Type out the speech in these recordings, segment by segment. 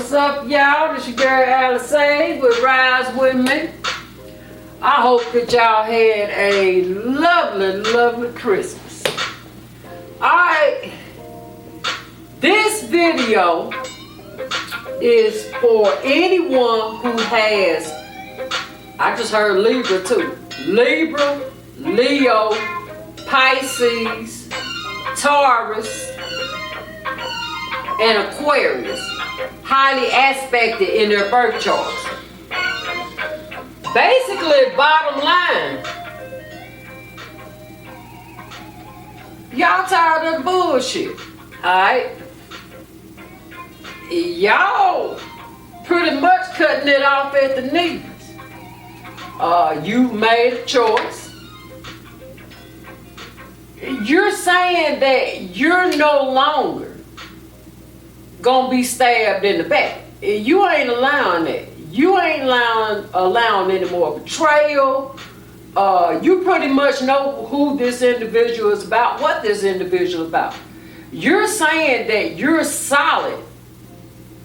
What's up, y'all? This your girl Alice with Rise With Me. I hope that y'all had a lovely, lovely Christmas. Alright, this video is for anyone who has, I just heard Libra too. Libra, Leo, Pisces, Taurus, and Aquarius, highly aspected in their birth charts. Basically, bottom line, y'all tired of bullshit, alright? Y'all pretty much cutting it off at the knees. You made a choice. You're saying that you're no longer gonna be stabbed in the back. You ain't allowing that. You ain't allowing any more betrayal. You pretty much know who this individual is about, what this individual is about. You're saying that you're solid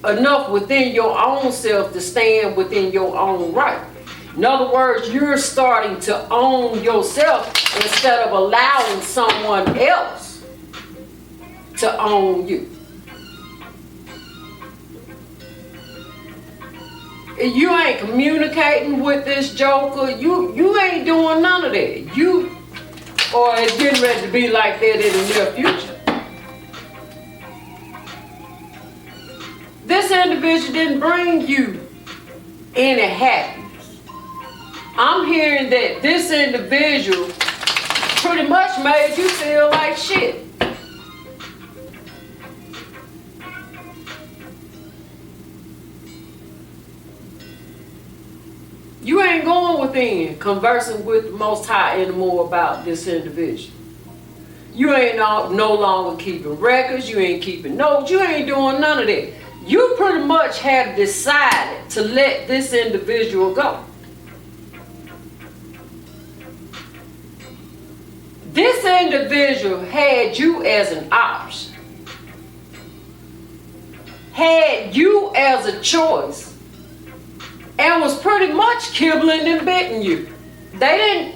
enough within your own self to stand within your own right. In other words, you're starting to own yourself instead of allowing someone else to own you. You ain't communicating with this joker. You ain't doing none of that. You or it's getting ready to be like that in the near future. This individual didn't bring you any happiness. I'm hearing that this individual pretty much made you feel like shit. You ain't going within, conversing with the Most High anymore about this individual. You ain't no longer keeping records, you ain't keeping notes, you ain't doing none of that. You pretty much have decided to let this individual go. This individual had you as an option, had you as a choice, and was pretty much kibbling and betting you. They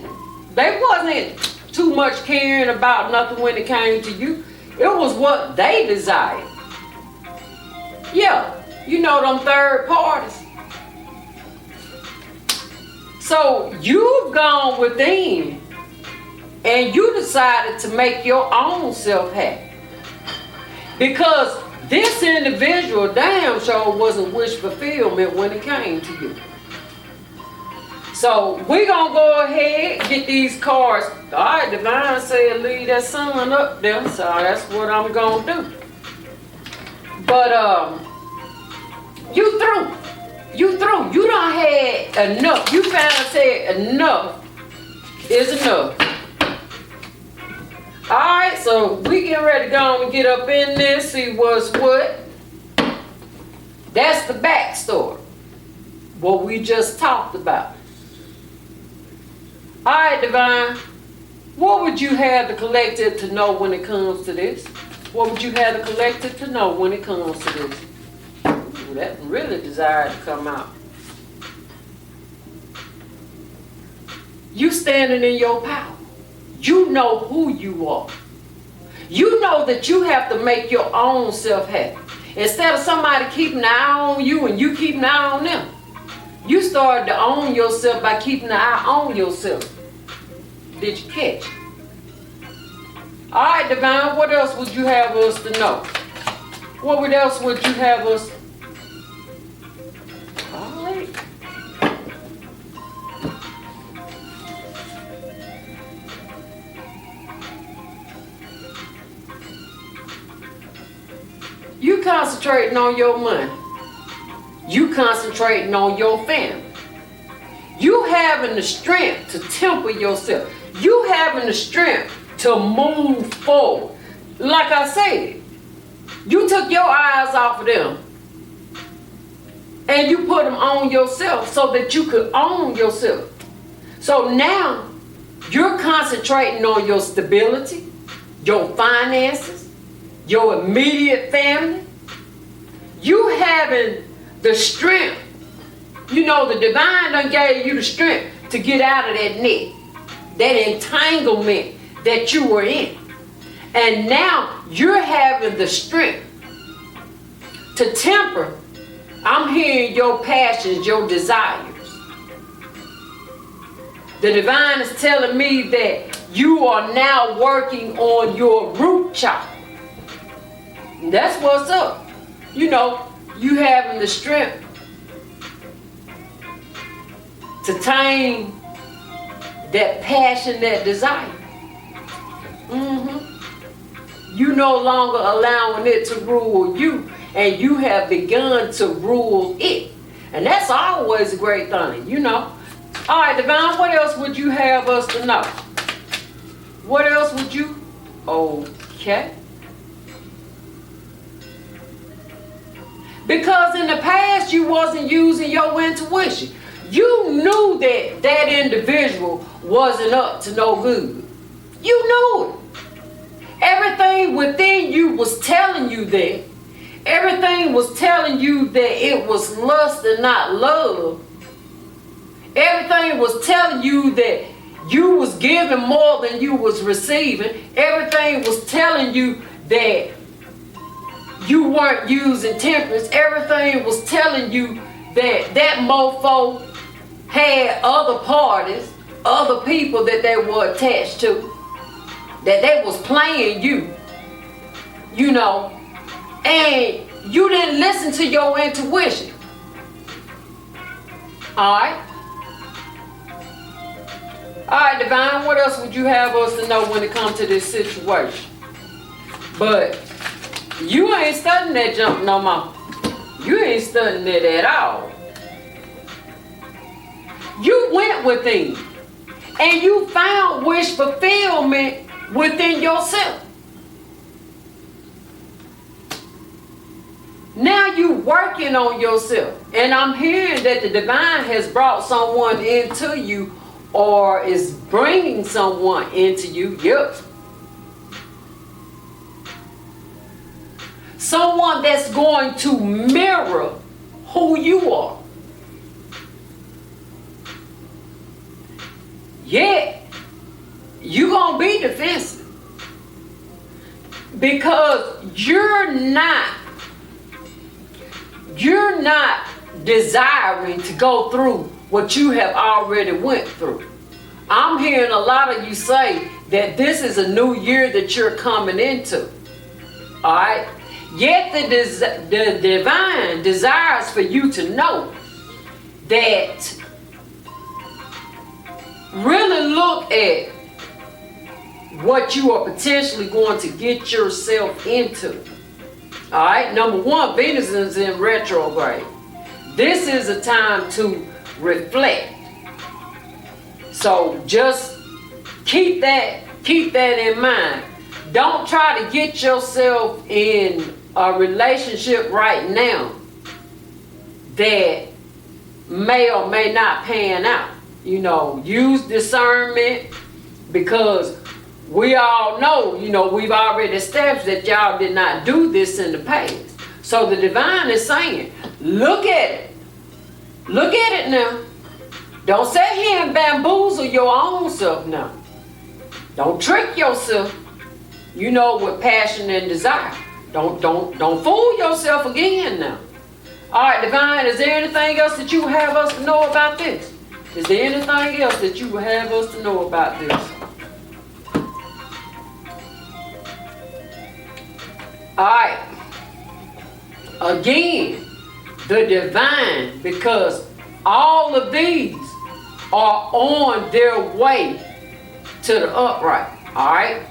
wasn't too much caring about nothing when it came to you. It was what they desired. Yeah, you know them third parties. So you've gone within and you decided to make your own self happy. Because this individual damn sure wasn't wish fulfillment when it came to you. So we're gonna go ahead and get these cards. Alright, Devine said leave that sun up there, so that's what I'm gonna do. But you through. You done had enough. You finally said enough is enough. Alright, so we getting ready to go and get up in there, see what's what. That's the backstory. What we just talked about. Alright, Devine, what would you have the collective to know when it comes to this? What would you have the collective to know when it comes to this? Ooh, that really desired to come out. You standing in your power. You know who you are. You know that you have to make your own self happy. Instead of somebody keeping an eye on you and you keeping an eye on them. You started to own yourself by keeping an eye on yourself. Did you catch it? Alright, Devine, what else would you have us to know? What else would you have us? Alright. You concentrating on your money. You concentrating on your family. You having the strength to temper yourself. You having the strength to move forward. Like I said, you took your eyes off of them and you put them on yourself so that you could own yourself. So now you're concentrating on your stability, your finances, your immediate family. You having the strength. You know, the divine done gave you the strength to get out of that net, that entanglement that you were in. And now you're having the strength to temper. I'm hearing your passions, your desires. The divine is telling me that you are now working on your root chakra. That's what's up. You know, you having the strength to tame that passion, that desire. You no longer allowing it to rule you, and you have begun to rule it. And that's always a great thing, you know. All right, Devine, what else would you have us to know? What else would you? Okay. Because in the past, you wasn't using your intuition. You knew that that individual wasn't up to no good. You knew it. Everything within you was telling you that. Everything was telling you that it was lust and not love. Everything was telling you that you was giving more than you was receiving. Everything was telling you that you weren't using temperance. Everything was telling you that that mofo had other parties, other people that they were attached to, that they was playing you, you know, and you didn't listen to your intuition. All right? All right, Devine, what else would you have us to know when it comes to this situation? But you ain't studying that junk no more. You ain't studying it at all. You went within and you found wish fulfillment within yourself. Now you working on yourself. And I'm hearing that the divine has brought someone into you, or is bringing someone into you. Yep. Someone that's going to mirror who you are. Yet, you're going to be defensive. Because you're not desiring to go through what you have already went through. I'm hearing a lot of you say that this is a new year that you're coming into. All right? Yet the divine desires for you to know that really look at what you are potentially going to get yourself into. All right? Number one, Venus is in retrograde. This is a time to reflect. So just keep that in mind. Don't try to get yourself in a relationship right now that may or may not pan out. You know, use discernment, because we all know, you know, we've already established that y'all did not do this in the past. So the divine is saying, look at it. Look at it now. Don't sit here and bamboozle your own self now. Don't trick yourself, you know, with passion and desire. Don't fool yourself again now. All right, Divine, is there anything else that you have us to know about this? Is there anything else that you have us to know about this? All right. Again, the divine, because all of these are on their way to the upright. All right.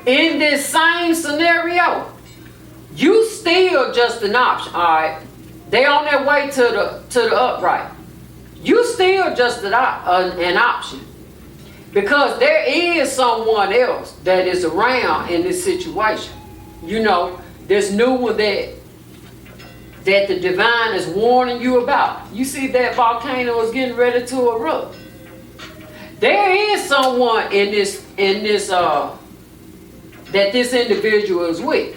In this same scenario, you still just an option. All right. They on their way to the upright. You still just an option. Because there is someone else that is around in this situation. You know, this new one that the divine is warning you about. You see that volcano is getting ready to erupt. There is someone in this that this individual is with.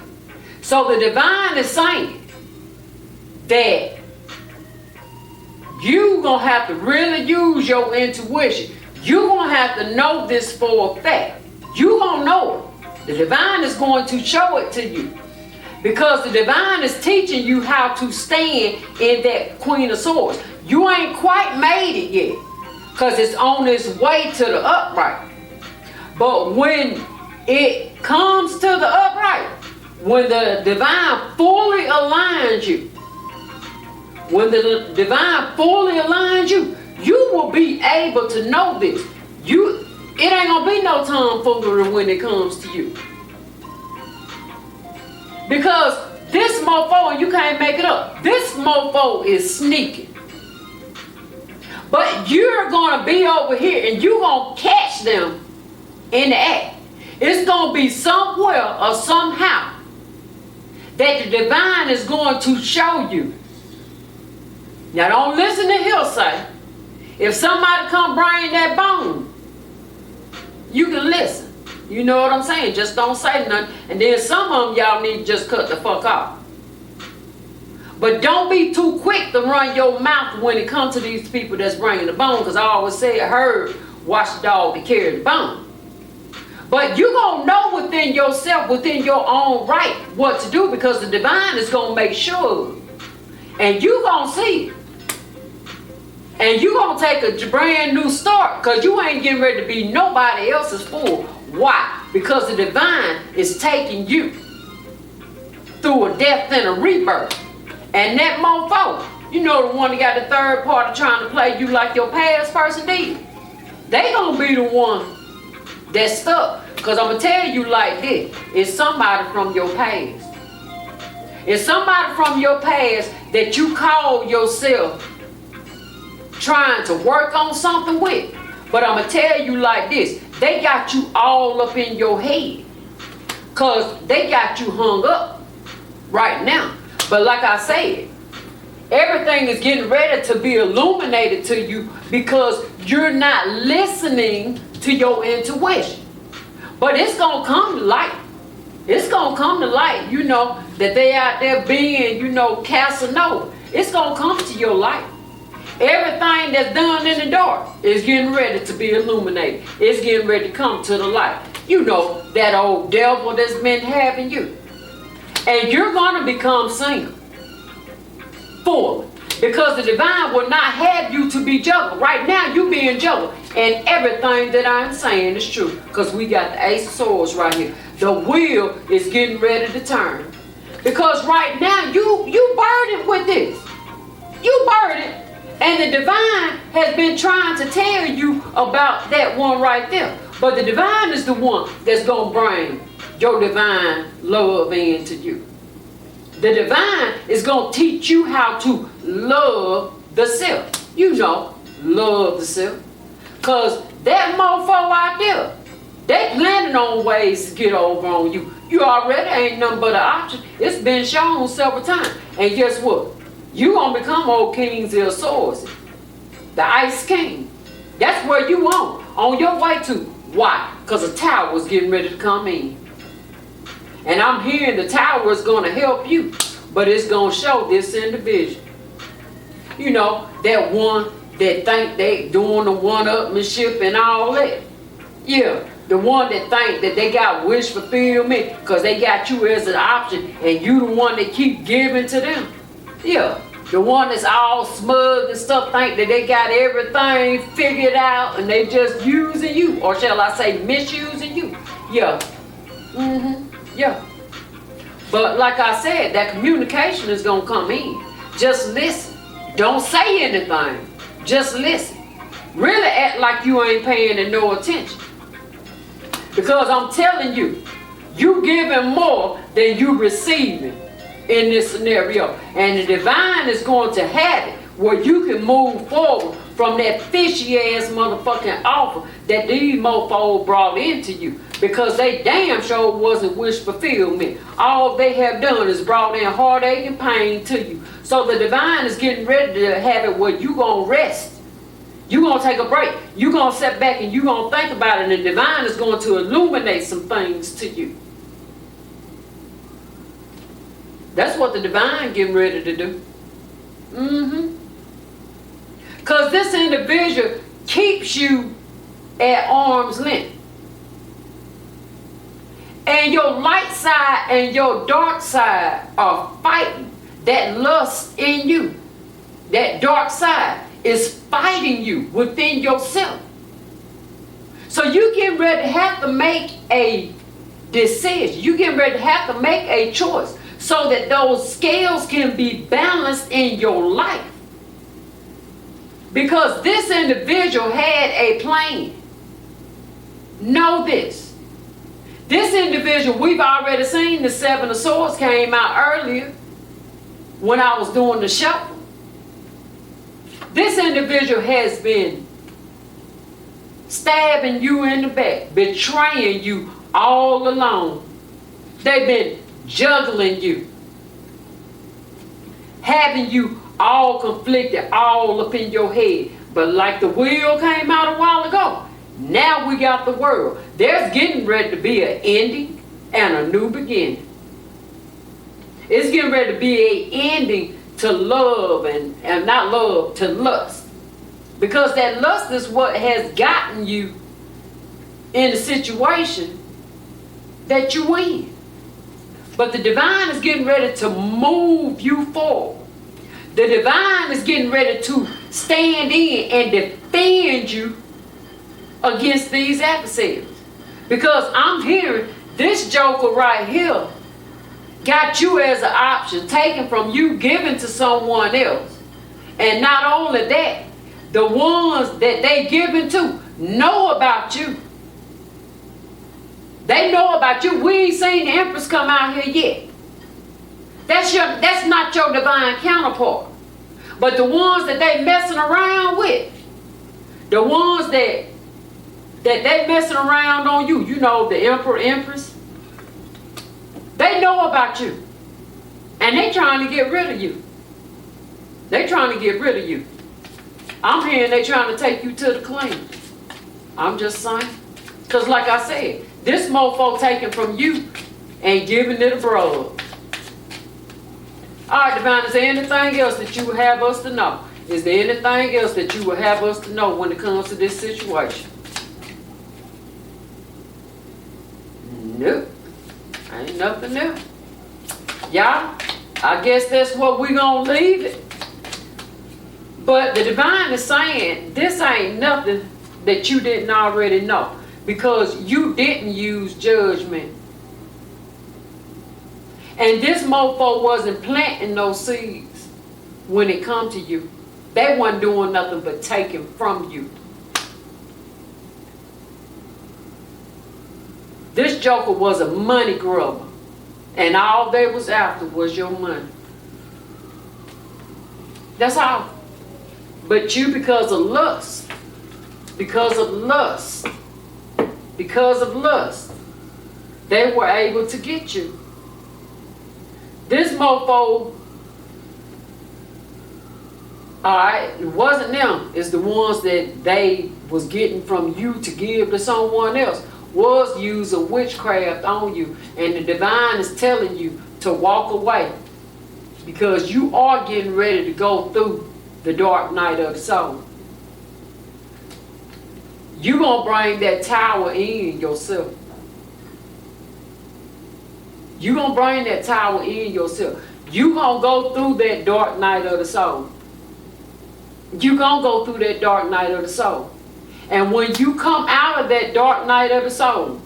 So the divine is saying that you're going to have to really use your intuition. You're going to have to know this for a fact. You're going to know it. The divine is going to show it to you. Because the divine is teaching you how to stand in that Queen of Swords. You ain't quite made it yet. Because it's on its way to the upright. But when it comes to the upright, when the divine fully aligns you, when the divine fully aligns you, you will be able to know this. It ain't gonna be no tomfoolery when it comes to you. Because this mofo, and you can't make it up, this mofo is sneaking. But you're gonna be over here and you're gonna catch them in the act. It's gonna be somewhere or somehow that the divine is going to show you. Now don't listen to hearsay. If somebody come bring that bone, you can listen. You know what I'm saying? Just don't say nothing. And then some of them y'all need to just cut the fuck off. But don't be too quick to run your mouth when it comes to these people that's bringing the bone. Because I always say, heard, watch the dog that carry the bone. But you're going to know within yourself, within your own right, what to do. Because the divine is going to make sure. And you're going to see it. And you're going to take a brand new start. Because you ain't getting ready to be nobody else's fool. Why? Because the divine is taking you through a death and a rebirth. And that mofo, you know, the one that got the third party trying to play you like your past person did. They gonna be the one that's stuck. Because I'm gonna tell you like this. It's somebody from your past. It's somebody from your past that you call yourself trying to work on something with. But I'm gonna tell you like this. They got you all up in your head. Because they got you hung up right now. But like I said, everything is getting ready to be illuminated to you because you're not listening to your intuition. But it's going to come to light. It's going to come to light, you know, that they out there being, you know, Casanova. It's going to come to your light. Everything that's done in the dark is getting ready to be illuminated. It's getting ready to come to the light. You know, that old devil that's been having you. And you're going to become single. Fully. Because the divine will not have you to be juggled. Right now, you being juggled. And everything that I'm saying is true. Because we got the Ace of Swords right here. The wheel is getting ready to turn. Because right now, you burdened with this. You burdened. And the divine has been trying to tell you about that one right there. But the divine is the one that's going to bring your divine love into you. The divine is going to teach you how to love the self. You know, love the self. Because that mofo out there, they planning on ways to get over on you. You already ain't nothing but an option. It's been shown several times. And guess what? You going to become old Kings of Swords. The Ice King. That's where you on your way to. Why? Because a tower is getting ready to come in. And I'm hearing the tower is going to help you, but it's going to show this individual. You know, that one that think they doing the one-upmanship and all that. Yeah, the one that think that they got wish fulfillment because they got you as an option and you the one that keep giving to them. Yeah, the one that's all smug and stuff think that they got everything figured out and they just using you, or shall I say misusing you. Yeah. Yeah. But like I said, that communication is going to come in. Just listen. Don't say anything. Just listen. Really act like you ain't paying no attention. Because I'm telling you, you giving more than you receiving in this scenario. And the divine is going to have it where you can move forward from that fishy ass motherfucking offer that these mofos brought into you. Because they damn sure wasn't wish fulfillment. All they have done is brought in heartache and pain to you. So the divine is getting ready to have it where you gonna rest. You gonna take a break. You gonna sit back and you gonna think about it. And the divine is going to illuminate some things to you. That's what the divine getting ready to do. Because this individual keeps you at arm's length. And your light side and your dark side are fighting that lust in you. That dark side is fighting you within yourself. So you getting ready to have to make a decision. You getting ready to have to make a choice so that those scales can be balanced in your life. Because this individual had a plan. Know this. This individual, we've already seen the Seven of Swords came out earlier when I was doing the show. This individual has been stabbing you in the back, betraying you all along. They've been juggling you, having you all conflicted, all up in your head. But like the wheel came out a while ago, now we got the world. There's getting ready to be an ending and a new beginning. It's getting ready to be an ending to love and not love, to lust. Because that lust is what has gotten you in the situation that you in. But the divine is getting ready to move you forward. The divine is getting ready to stand in and defend you against these adversaries. Because I'm hearing this joker right here got you as an option, taken from you, given to someone else. And not only that, the ones that they given to know about you. They know about you. We ain't seen the Empress come out here yet. That's not your divine counterpart. But the ones that they messing around with, the ones that they messing around on you, you know, the Emperor, Empress, they know about you. And they trying to get rid of you. They trying to get rid of you. I'm hearing they trying to take you to the clean. I'm just saying. Because like I said, this mofo taken from you and giving it a broad. All right, Devine, is there anything else that you would have us to know? Is there anything else that you would have us to know when it comes to this situation? Nope. Ain't nothing new. Y'all, I guess that's what we're going to leave it. But the divine is saying this ain't nothing that you didn't already know. Because you didn't use judgment. And this mofo wasn't planting those seeds when it come to you. They wasn't doing nothing but taking from you. This joker was a money grubber. And all they was after was your money. That's all. But you, because of lust, because of lust, they were able to get you. This mofo, alright, it wasn't them. It's the ones that they was getting from you to give to someone else. Was using witchcraft on you. And the divine is telling you to walk away. Because you are getting ready to go through the dark night of the soul. You're going to bring that tower in yourself. You're going to bring that tower in yourself. You're going to go through that dark night of the soul. You're going to go through that dark night of the soul. And when you come out of that dark night of the soul,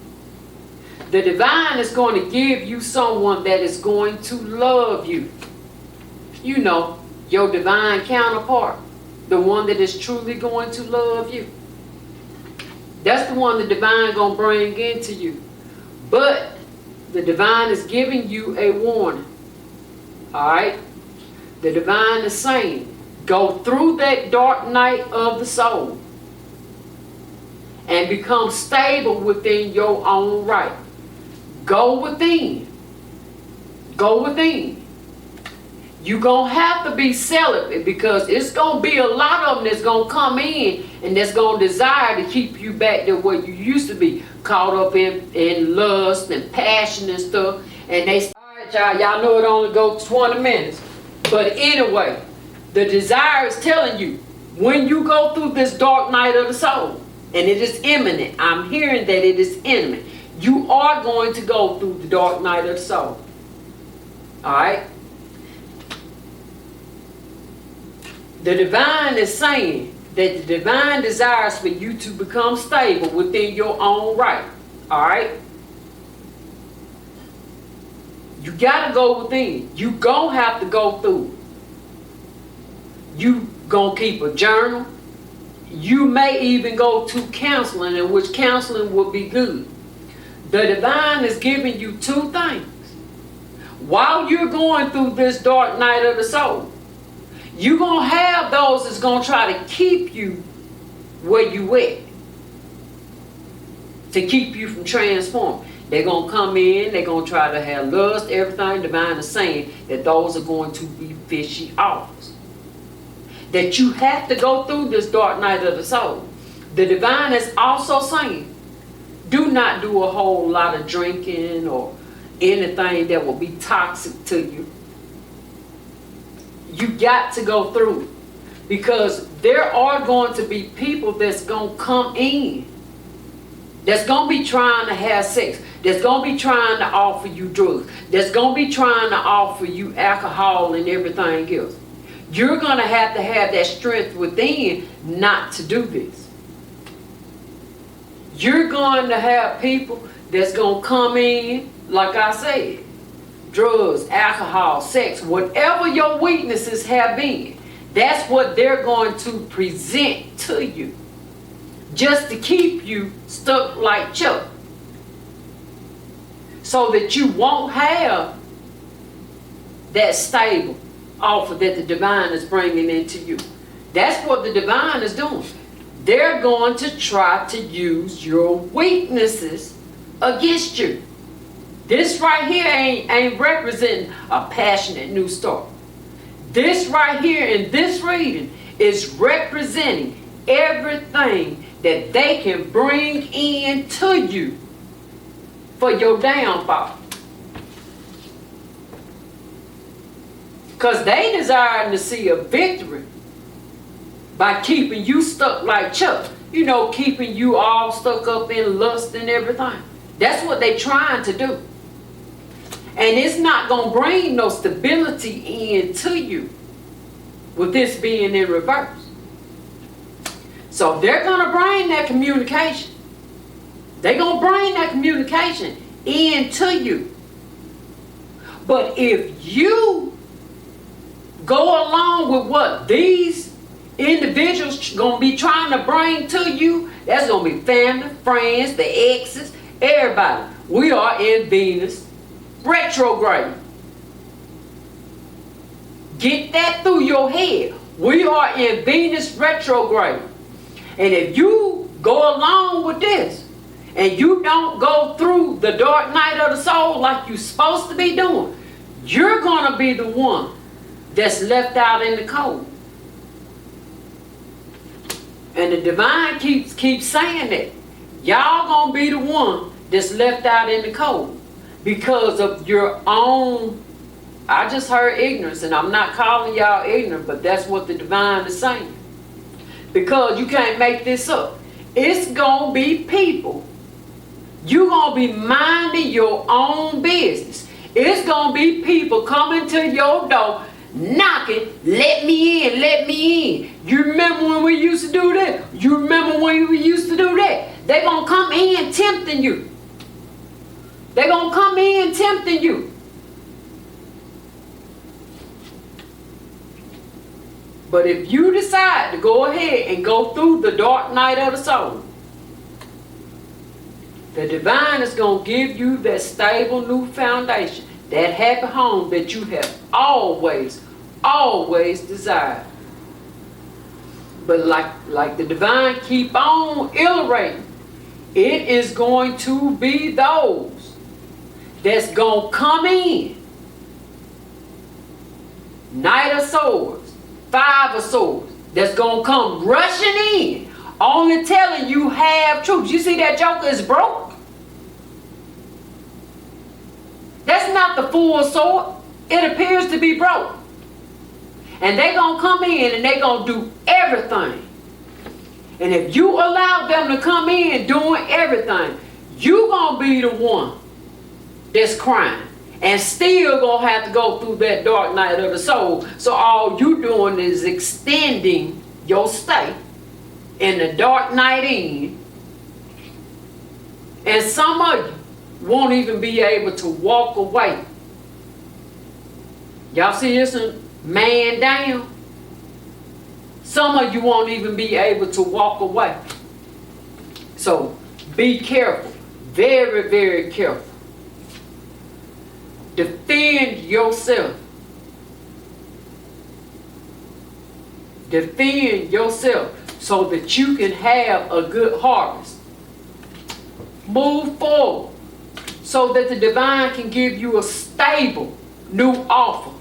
the divine is going to give you someone that is going to love you. You know, your divine counterpart. The one that is truly going to love you. That's the one the divine going to bring into you. But the divine is giving you a warning. Alright? The divine is saying, go through that dark night of the soul and become stable within your own right. Go within. Go within. You're going to have to be celibate because it's going to be a lot of them that's going to come in and that's going to desire to keep you back to where you used to be, caught up in lust and passion and stuff. And they, Y'all know it only goes 20 minutes. But anyway, the desire is telling you, when you go through this dark night of the soul, and it is imminent, I'm hearing that it is imminent, you are going to go through the dark night of the soul. Alright? The divine is saying that the divine desires for you to become stable within your own right. Alright? You gotta go within. You gonna have to go through. You gonna keep a journal. You may even go to counseling, in which counseling will be good. The divine is giving you two things. While you're going through this dark night of the soul, you're gonna have those that's gonna try to keep you where you at, to keep you from transforming. They're going to come in, they're going to try to have lust, everything. Divine is saying that those are going to be fishy offers. That you have to go through this dark night of the soul. The divine is also saying, do not do a whole lot of drinking or anything that will be toxic to you. You got to go through it. Because there are going to be people that's going to come in, that's going to be trying to have sex, that's going to be trying to offer you drugs, that's going to be trying to offer you alcohol and everything else. You're going to have that strength within not to do this. You're going to have people that's going to come in, like I said, drugs, alcohol, sex, whatever your weaknesses have been, that's what they're going to present to you, just to keep you stuck like Chuck, so that you won't have that stable offer that the divine is bringing into you. That's what the divine is doing. They're going to try to use your weaknesses against you. This right here ain't representing a passionate new start. This right here in this reading is representing everything that they can bring into you for your downfall. Because they desire to see a victory by keeping you stuck like Chuck. You know, keeping you all stuck up in lust and everything. That's what they're trying to do. And it's not going to bring no stability into you with this being in reverse. So they're going to bring that communication. They're going to bring that communication into you. But if you go along with what these individuals going to be trying to bring to you, that's going to be family, friends, the exes, everybody. We are in Venus retrograde. Get that through your head. We are in Venus retrograde. And if you go along with this, and you don't go through the dark night of the soul like you're supposed to be doing, you're going to be the one that's left out in the cold. And the divine keeps saying that. Y'all going to be the one that's left out in the cold because of your own, I just heard ignorance, and I'm not calling y'all ignorant, but that's what the divine is saying. Because you can't make this up. It's going to be people. You're going to be minding your own business. It's going to be people coming to your door, knocking, let me in, let me in. You remember when we used to do that? You remember when we used to do that? They're going to come in tempting you. They're going to come in tempting you. But if you decide to go ahead and go through the dark night of the soul, the divine is going to give you that stable new foundation, that happy home that you have always desired. But like the divine keep on illustrating, it is going to be those that's going to come in. Knight of Swords, Five of Swords, that's going to come rushing in, only telling you half truths. You see that joker is broke? That's not not the full sword. It appears to be broke. And they're going to come in and they're going to do everything. And if you allow them to come in doing everything, you're going to be the one that's crying. And still going to have to go through that dark night of the soul. So all you doing is extending your stay in the dark night in. And some of you won't even be able to walk away. Y'all see this man down? Some of you won't even be able to walk away. So be careful. Very, very careful. Defend yourself. Defend yourself so that you can have a good harvest. Move forward so that the divine can give you a stable new offer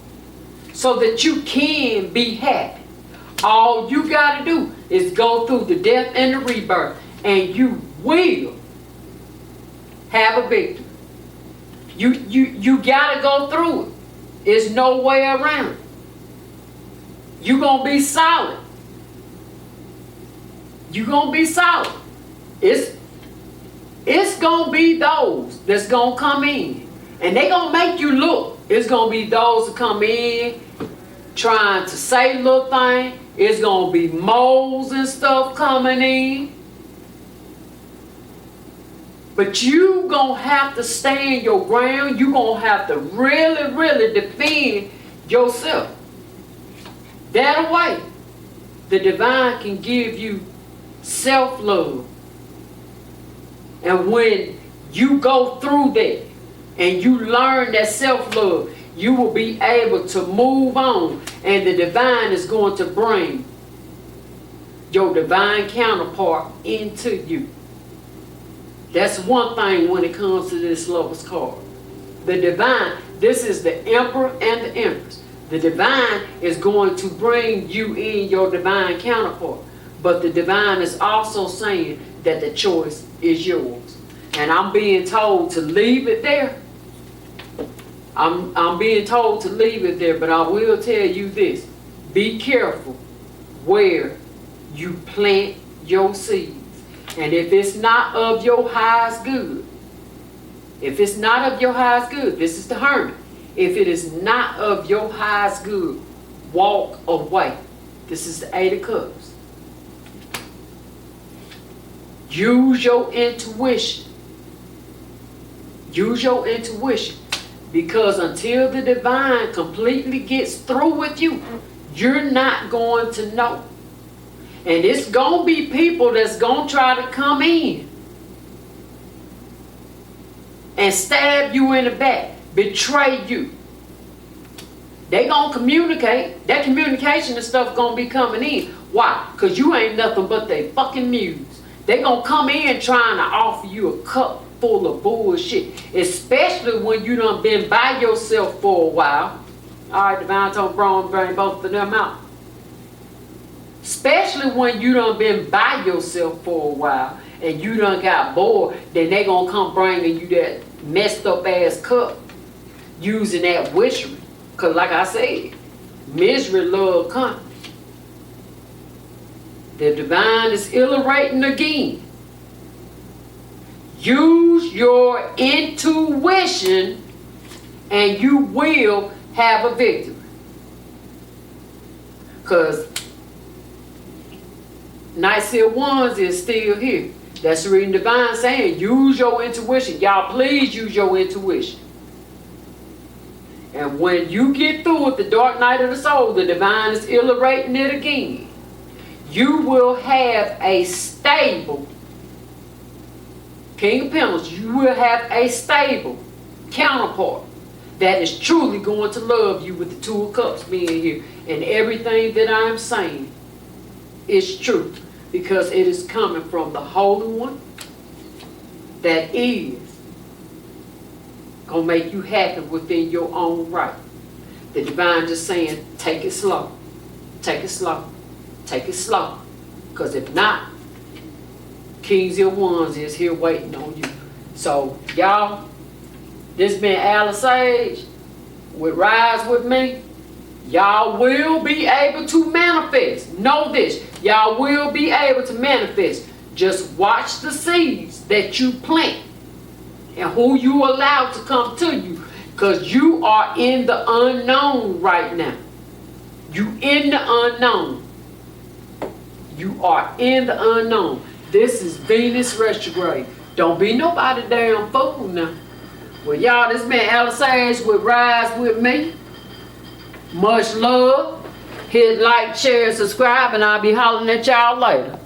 so that you can be happy. All you got to do is go through the death and the rebirth, and you will have a victory. You got to go through it. There's no way around it. You're going to be solid. You're going to be solid. It's going to be those that's going to come in. And they're going to make you look. It's going to be those that come in trying to say little things. It's going to be moles and stuff coming in. But you going to have to stand your ground. You're going to have to really, really defend yourself. That way, the divine can give you self-love. And when you go through that and you learn that self-love, you will be able to move on, and the divine is going to bring your divine counterpart into you. That's one thing when it comes to this Lover's card. The divine, this is the Emperor and the Empress. The divine is going to bring you in your divine counterpart. But the divine is also saying that the choice is yours. And I'm being told to leave it there. I'm being told to leave it there, but I will tell you this. Be careful where you plant your seeds. And if it's not of your highest good, if it's not of your highest good, this is the Hermit. If it is not of your highest good, walk away. This is the 8 of Cups. Use your intuition. Use your intuition. Because until the divine completely gets through with you, you're not going to know. And it's going to be people that's going to try to come in and stab you in the back, betray you. They going to communicate. That communication and stuff going to be coming in. Why? Because you ain't nothing but they fucking muse. They going to come in trying to offer you a cup full of bullshit, especially when you done been by yourself for a while. All right, Divine told Braun bring both of them out. Especially when you done been by yourself for a while and you done got bored, then they gonna come bringing you that messed up ass cup using that witchery. Cause like I said, misery love company. The divine is illustrating again. Use your intuition and you will have a victory. Because Nicaea Wands is still here. That's the reading divine saying, use your intuition. Y'all please use your intuition. And when you get through with the dark night of the soul, the divine is illustrating it again. You will have a stable King of Pentacles, you will have a stable counterpart that is truly going to love you with the 2 of Cups being here. And everything that I'm saying is true because it is coming from the Holy One that is going to make you happy within your own right. The divine just saying, take it slow. Take it slow. Take it slow. Because if not, Kings of Wands is here waiting on you. So, y'all, This been Alice Sage with Rise With Me. Y'all will be able to manifest. Know this. Y'all will be able to manifest. Just watch the seeds that you plant and who you allow to come to you. Because you are in the unknown right now. You in the unknown. You are in the unknown. This is Venus retrograde. Don't be nobody damn fool now. Well, y'all, this been Alice Sage with Rise With Me. Much love. Hit like, share, and subscribe, and I'll be hollering at y'all later.